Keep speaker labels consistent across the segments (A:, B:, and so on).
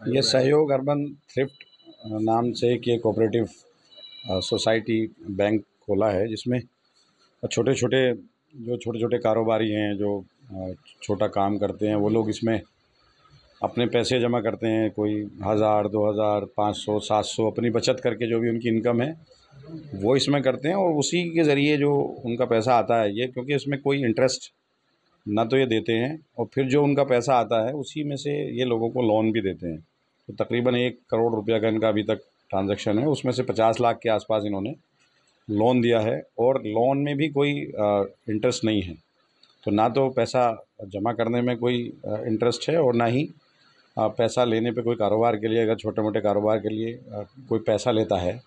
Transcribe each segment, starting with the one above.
A: ये सहयोग urban thrift नाम से एक ये कोऑपरेटिव सोसाइटी बैंक खोला है, जिसमें छोटे छोटे जो छोटे छोटे कारोबारी हैं, जो छोटा काम करते हैं, वो लोग इसमें अपने पैसे जमा करते हैं। कोई 1000, 2000, 500, 700 अपनी बचत करके जो भी उनकी इनकम है वो इसमें करते हैं, और उसी के ज़रिए जो उनका पैसा आता है, ये क्योंकि इसमें कोई इंटरेस्ट ना तो ये देते हैं, और फिर जो उनका पैसा आता है उसी में से ये लोगों को लोन भी देते हैं। तो तकरीबन 1 करोड़ रुपया का इनका अभी तक ट्रांजैक्शन है, उसमें से 50 लाख के आसपास इन्होंने लोन दिया है, और लोन में भी कोई इंटरेस्ट नहीं है। तो ना तो पैसा जमा करने में कोई इंटरेस्ट है, और ना ही पैसा लेने पे कोई कारोबार के लिए, अगर छोटे मोटे कारोबार के लिए कोई पैसा लेता है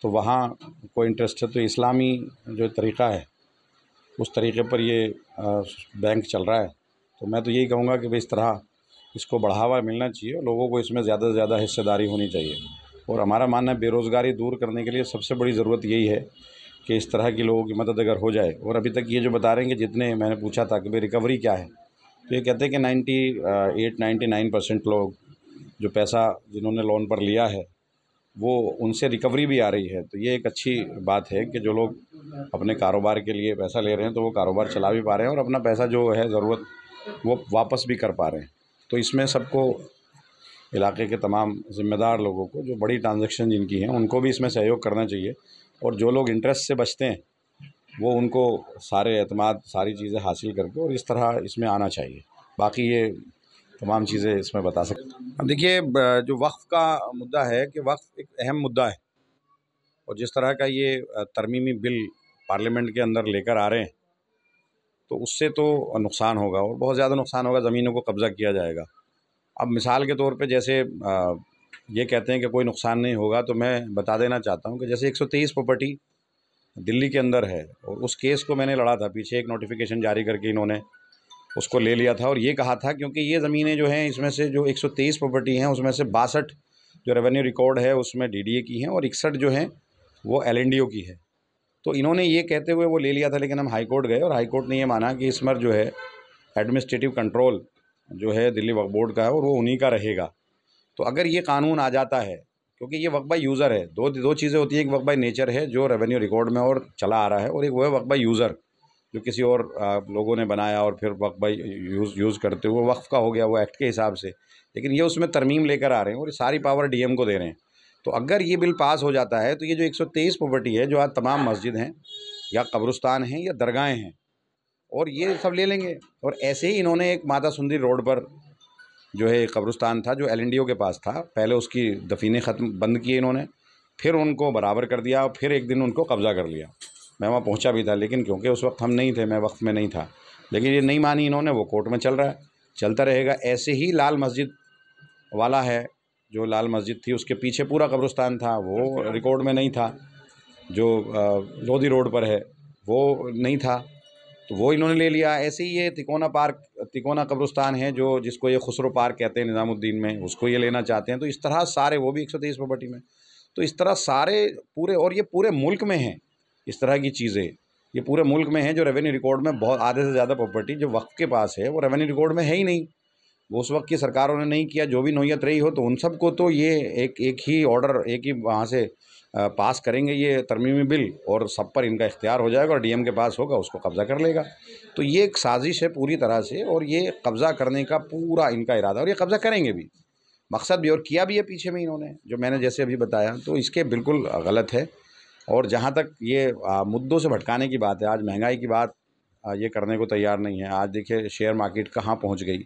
A: तो वहाँ कोई इंटरेस्ट है। तो इस्लामी जो तरीक़ा है उस तरीक़े पर ये बैंक चल रहा है। तो मैं तो यही कहूँगा कि भाई इस तरह इसको बढ़ावा मिलना चाहिए, और लोगों को इसमें ज़्यादा से ज़्यादा हिस्सेदारी होनी चाहिए। और हमारा मानना है बेरोज़गारी दूर करने के लिए सबसे बड़ी ज़रूरत यही है कि इस तरह की लोगों की मदद अगर हो जाए। और अभी तक ये जो बता रहे हैं कि जितने, मैंने पूछा था कि भाई रिकवरी क्या है, तो ये कहते हैं कि 98-99% लोग जो पैसा जिन्होंने लोन पर लिया है वो उनसे रिकवरी भी आ रही है। तो ये एक अच्छी बात है कि जो लोग अपने कारोबार के लिए पैसा ले रहे हैं तो वो कारोबार चला भी पा रहे हैं, और अपना पैसा जो है ज़रूरत वो वापस भी कर पा रहे हैं। तो इसमें सबको, इलाके के तमाम ज़िम्मेदार लोगों को, जो बड़ी ट्रांजैक्शन जिनकी हैं, उनको भी इसमें सहयोग करना चाहिए। और जो लोग इंटरेस्ट से बचते हैं वो उनको सारे एतमाद, सारी चीज़ें हासिल करके और इस तरह इसमें आना चाहिए। बाकी ये तमाम चीज़ें इसमें बता सकते। अब देखिए, जो वक्फ़ का मुद्दा है कि वक्फ़ एक अहम मुद्दा है, और जिस तरह का ये तरमीमी बिल पार्लियामेंट के अंदर लेकर आ रहे हैं, तो उससे तो नुकसान होगा, और बहुत ज़्यादा नुकसान होगा। ज़मीनों को कब्ज़ा किया जाएगा। अब मिसाल के तौर पे जैसे ये कहते हैं कि कोई नुकसान नहीं होगा, तो मैं बता देना चाहता हूँ कि जैसे 123 प्रॉपर्टी दिल्ली के अंदर है, और उस केस को मैंने लड़ा था। पीछे एक नोटिफिकेशन जारी करके इन्होंने उसको ले लिया था, और ये कहा था क्योंकि ये ज़मीनें जो हैं, इसमें से जो 123 प्रॉपर्टी हैं उसमें से 62 जो रेवेन्यू रिकॉर्ड है उसमें डीडीए की हैं, और 61 जो हैं वो एलएनडीओ की है। तो इन्होंने ये कहते हुए वो ले लिया था, लेकिन हम हाई कोर्ट गए, और हाई कोर्ट ने ये माना कि इस पर जो है एडमिनिस्ट्रेटिव कंट्रोल जो है दिल्ली वक्फ बोर्ड का है, और वो उन्हीं का रहेगा। तो अगर ये कानून आ जाता है, क्योंकि ये वक्फ बाय यूज़र है, दो चीज़ें होती हैं। एक वक्फ बाय नेचर है जो रेवेन्यू रिकॉर्ड में और चला आ रहा है, और एक वो है वक्फ बाय यूज़र जो किसी और लोगों ने बनाया और फिर वक्फ बाय यूज़ करते हुए वक्फ का हो गया, वो एक्ट के हिसाब से। लेकिन ये उसमें तरमीम लेकर आ रहे हैं, और ये सारी पावर डीएम को दे रहे हैं। तो अगर ये बिल पास हो जाता है तो ये जो 123 प्रॉपर्टी है, जो आज तमाम मस्जिद हैं या कब्रिस्तान हैं या दरगाहें हैं, और ये सब ले लेंगे। और ऐसे ही इन्होंने एक माता सुंदरी रोड पर जो है कब्रिस्तान था, जो एलएनडीओ के पास था, पहले उसकी दफीनें ख़त्म बंद किए इन्होंने, फिर उनको बराबर कर दिया, और फिर एक दिन उनको कब्ज़ा कर लिया। मैं वहाँ पहुँचा भी था, लेकिन क्योंकि उस वक्त हम नहीं थे, मैं वक्त में नहीं था। लेकिन ये नहीं मानी इन्होंने, वो कोर्ट में चल रहा है, चलता रहेगा। ऐसे ही लाल मस्जिद वाला है, जो लाल मस्जिद थी उसके पीछे पूरा कब्रिस्तान था, वो रिकॉर्ड में नहीं था। जो लोधी रोड पर है वो नहीं था, तो वो इन्होंने ले लिया। ऐसे ही ये तिकोना पार्क, तिकोना कब्रिस्तान है जो, जिसको ये खुसरो पार्क कहते हैं निज़ामुद्दीन में, उसको ये लेना चाहते हैं। तो इस तरह सारे, वो भी 123 प्रॉपर्टी में। तो इस तरह सारे पूरे, और ये पूरे मुल्क में हैं इस तरह की चीज़ें। ये पूरे मुल्क में हैं जो रेवेन्यू रिकॉर्ड में बहुत, आधे से ज़्यादा प्रॉपर्टी जो वक्फ के पास है वो रेवेन्यू रिकॉर्ड में है ही नहीं। वो उस वक्त की सरकारों ने नहीं किया, जो भी नौयत रही हो, तो उन सबको तो ये एक ही ऑर्डर, एक ही वहाँ से पास करेंगे ये तरमीमी बिल, और सब पर इनका इख्तियार हो जाएगा, और डीएम के पास होगा, उसको कब्ज़ा कर लेगा। तो ये एक साजिश है पूरी तरह से, और ये कब्ज़ा करने का पूरा इनका इरादा, और ये कब्ज़ा करेंगे भी, मकसद भी, और किया भी है पीछे में इन्होंने, जो मैंने जैसे अभी बताया। तो इसके बिल्कुल गलत है। और जहाँ तक ये मुद्दों से भटकाने की बात है, आज महंगाई की बात ये करने को तैयार नहीं है। आज देखिए शेयर मार्केट कहाँ पहुँच गई,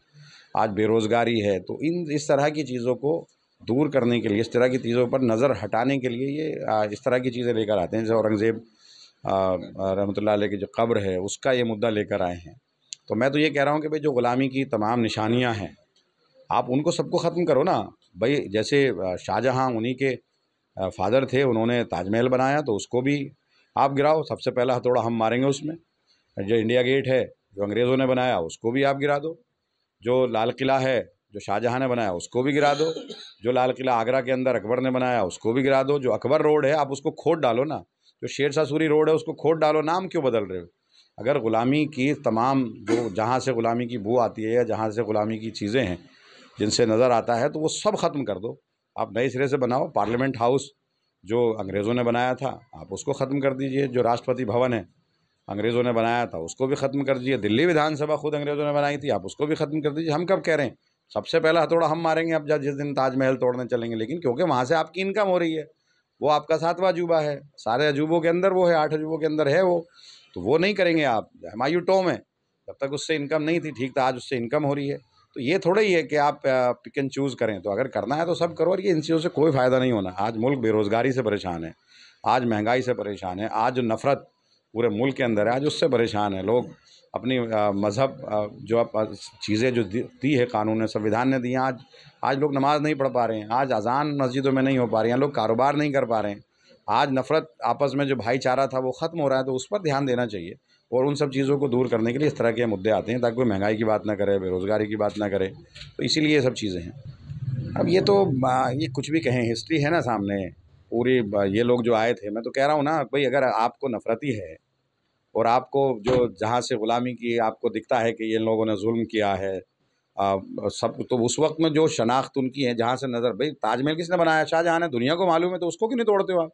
A: आज बेरोज़गारी है। तो इस तरह की चीज़ों को दूर करने के लिए, इस तरह की चीज़ों पर नज़र हटाने के लिए ये इस तरह की चीज़ें लेकर आते हैं। जैसे औरंगज़ेब रहमतुल्लाह अलैह की जो कब्र है, उसका ये मुद्दा लेकर आए हैं। तो मैं तो ये कह रहा हूँ कि भाई जो ग़ुलामी की तमाम निशानियाँ हैं, आप उनको सबको ख़त्म करो ना। भाई जैसे शाहजहाँ, उन्हीं के फादर थे, उन्होंने ताजमहल बनाया, तो उसको भी आप गिराओ। सबसे पहला हथौड़ा हम मारेंगे उसमें। जो इंडिया गेट है, जो अंग्रेज़ों ने बनाया, उसको भी आप गिरा दो। जो लाल किला है, जो शाहजहाँ ने बनाया, उसको भी गिरा दो। जो लाल किला आगरा के अंदर अकबर ने बनाया, उसको भी गिरा दो। जो अकबर रोड है, आप उसको खोद डालो ना। जो शेरशाह सूरी रोड है, उसको खोद डालो। नाम क्यों बदल रहे हो? अगर ग़ुलामी की तमाम, जो जहाँ से ग़ुलामी की बू आती है या जहाँ से ग़ुलामी की चीज़ें हैं, जिनसे नज़र आता है, तो वो सब ख़त्म कर दो। आप नए सिरे से बनाओ। पार्लियामेंट हाउस जो अंग्रेज़ों ने बनाया था, आप उसको ख़त्म कर दीजिए। जो राष्ट्रपति भवन है, अंग्रेज़ों ने बनाया था, उसको भी ख़त्म कर दीजिए। दिल्ली विधानसभा खुद अंग्रेज़ों ने बनाई थी, आप उसको भी ख़त्म कर दीजिए। हम कब कह रहे हैं सबसे पहला हथौड़ा हम मारेंगे अब जिस दिन ताजमहल तोड़ने चलेंगे, लेकिन क्योंकि वहाँ से आपकी इनकम हो रही है, वो आपका 7वां अजूबा है, सारे अजूबों के अंदर वो है, 8 अजूबों के अंदर है वो, तो वो नहीं करेंगे आप। हुमायूं टॉम है, जब तक उससे इनकम नहीं थी ठीक था, आज उससे इनकम हो रही है। तो ये थोड़ा ही है कि आप पिक एंड चूज़ करें। तो अगर करना है तो सब करो, और ये इन चीज़ों से कोई फ़ायदा नहीं होना। आज मुल्क बेरोज़गारी से परेशान है, आज महंगाई से परेशान है, आज जो नफ़रत पूरे मुल्क के अंदर है, आज उससे परेशान है लोग। अपनी मज़हब जो आप चीज़ें जो दी है कानून ने, संविधान ने दी हैं, आज लोग नमाज़ नहीं पढ़ पा रहे हैं, आज अज़ान मस्जिदों में नहीं हो पा रही हैं, लोग कारोबार नहीं कर पा रहे हैं। आज नफ़रत आपस में जो भाईचारा था वो ख़त्म हो रहा है, तो उस पर ध्यान देना चाहिए। और उन सब चीज़ों को दूर करने के लिए इस तरह के मुद्दे आते हैं, ताकि कोई महंगाई की बात ना करे, बेरोज़गारी की बात ना करे। तो इसीलिए ये सब चीज़ें हैं। अब ये तो ये कुछ भी कहें, हिस्ट्री है ना सामने पूरी। ये लोग जो आए थे, मैं तो कह रहा हूँ ना भाई, अगर आपको नफ़रती है और आपको जो जहाँ से ग़ुलामी की आपको दिखता है कि ये लोगों ने जुल्म किया है, सब, तो उस वक्त में जो शनाख्त उनकी है, जहाँ से नज़र, भाई ताजमहल किसने बनाया? शाहजहाँ ने। दुनिया को मालूम है, तो उसको क्यों नहीं तोड़ते हो आप?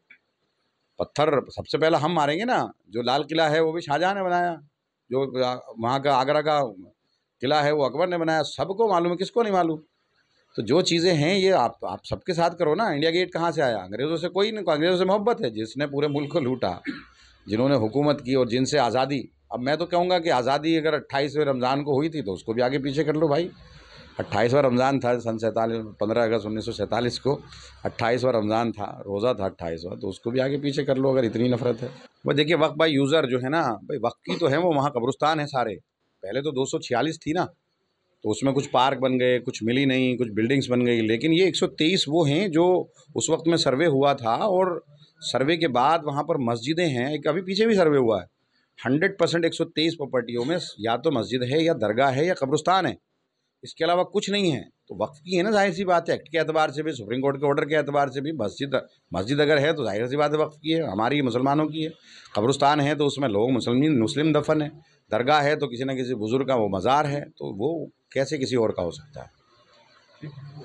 A: पत्थर सबसे पहला हम मारेंगे ना। जो लाल किला है वो भी शाहजहाँ ने बनाया, जो वहाँ का आगरा का किला है वो अकबर ने बनाया। सबको मालूम है, किसको नहीं मालूम? तो जो चीज़ें हैं ये आप सबके साथ करो ना। इंडिया गेट कहाँ से आया? अंग्रेज़ों से कोई नहीं, अंग्रेज़ों से मोहब्बत है, जिसने पूरे मुल्क को लूटा, जिन्होंने हुकूमत की और जिनसे आज़ादी। अब मैं तो कहूँगा कि आज़ादी अगर 28वें रमज़ान को हुई थी, तो उसको भी आगे पीछे कर लो भाई। 28वां रमज़ान था सन 47, 15 अगस्त 1947 को 28वां रमज़ान था, रोज़ा था 28वां, तो उसको भी आगे पीछे कर लो अगर इतनी नफ़रत है। वो देखिए वक्फ बाय यूज़र जो है ना भाई, वक्फ की तो है वो, वहाँ कब्रिस्तान है सारे। पहले तो 246 थी ना, तो उसमें कुछ पार्क बन गए, कुछ मिली नहीं, कुछ बिल्डिंग्स बन गई, लेकिन ये 123 वो हैं जो उस वक्त में सर्वे हुआ था। और सर्वे के बाद वहाँ पर मस्जिदें हैं, एक अभी पीछे भी सर्वे हुआ है, 100% 123 प्रॉपर्टियों में या तो मस्जिद है या दरगाह है या कब्रिस्तान है, इसके अलावा कुछ नहीं है। तो वक्फ की है ना, जाहिर सी बात है, एक्ट के एतबार से भी, सुप्रीम कोर्ट के ऑर्डर के एतबार से भी। मस्जिद अगर है तो जाहिर सी बात है वक्फ की है, हमारी मुसलमानों की है। कब्रिस्तान है तो उसमें लोग मुस्लिम दफन है। दरगाह है तो किसी न किसी बुज़ुर्ग का वो मज़ार है, तो वो कैसे किसी और का हो सकता है?